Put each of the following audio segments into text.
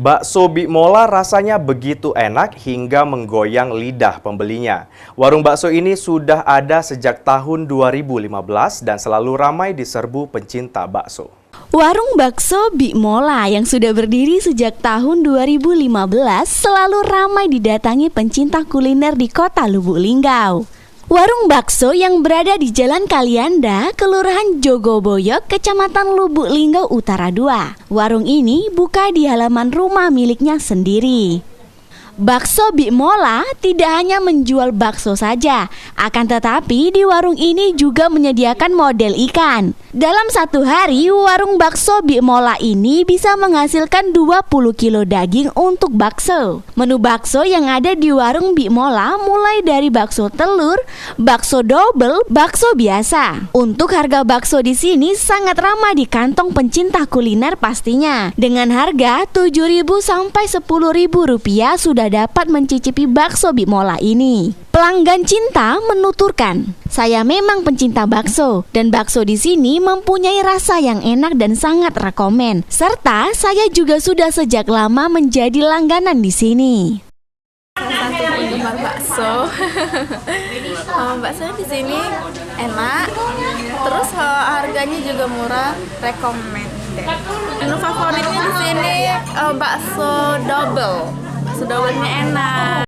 Bakso Bikmola rasanya begitu enak hingga menggoyang lidah pembelinya. Warung bakso ini sudah ada sejak tahun 2015 dan selalu ramai diserbu pencinta bakso. Warung bakso Bikmola yang sudah berdiri sejak tahun 2015 selalu ramai didatangi pencinta kuliner di kota Lubuk Linggau. Warung bakso yang berada di Jalan Kalianda, Kelurahan Jogoboyok, Kecamatan Lubuk Linggau Utara 2. Warung ini buka di halaman rumah miliknya sendiri. Bakso Bikmola tidak hanya menjual bakso saja, akan tetapi di warung ini juga menyediakan model ikan. Dalam satu hari, warung bakso Bikmola ini bisa menghasilkan 20 kilo daging untuk bakso. Menu bakso yang ada di warung Bikmola mulai dari bakso telur, bakso double, bakso biasa. Untuk harga bakso di sini sangat ramah di kantong pencinta kuliner pastinya. Dengan harga 7.000 sampai 10.000 rupiah sudah dapat mencicipi bakso Bikmola ini. Pelanggan cinta menuturkan, "Saya memang pencinta bakso dan bakso di sini mempunyai rasa yang enak dan sangat rekomen. Serta saya juga sudah sejak lama menjadi langganan di sini." Salah satu penggemar bakso. Bakso di sini enak, terus harganya juga murah, recommended. Menu favoritnya di sini bakso double. Bakso double-nya enak.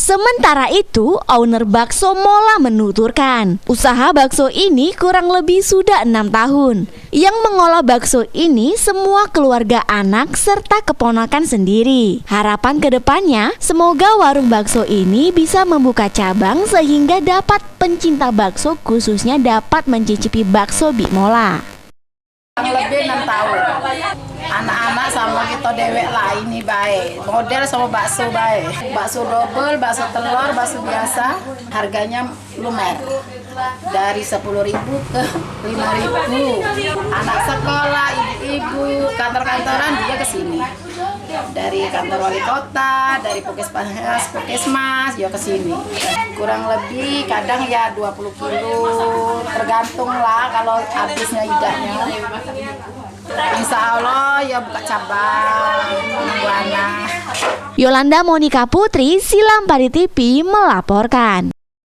Sementara itu, owner Bakso Mola menuturkan, usaha bakso ini kurang lebih sudah 6 tahun. Yang mengolah bakso ini semua keluarga anak serta keponakan sendiri. Harapan kedepannya, semoga warung bakso ini bisa membuka cabang sehingga dapat pencinta bakso khususnya dapat mencicipi bakso Bikmola. Lebih 6 tahun. Anak-anak sama kita dewek lah ini baik. Model sama bakso baik. Bakso double, bakso telur, bakso biasa. Harganya lumer. Dari 10.000 ke 5.000. Anak sekolah, ibu-ibu, kantor-kantoran dia ke sini. Dari kantor wali kota, dari Puskesmas, dia ke sini. Kurang lebih kadang ya 20 kilo. Tergantung lah kalau habisnya idahnya. Insya Allah ya buka cabang. Yolanda Monika Putri, Silampari TV melaporkan.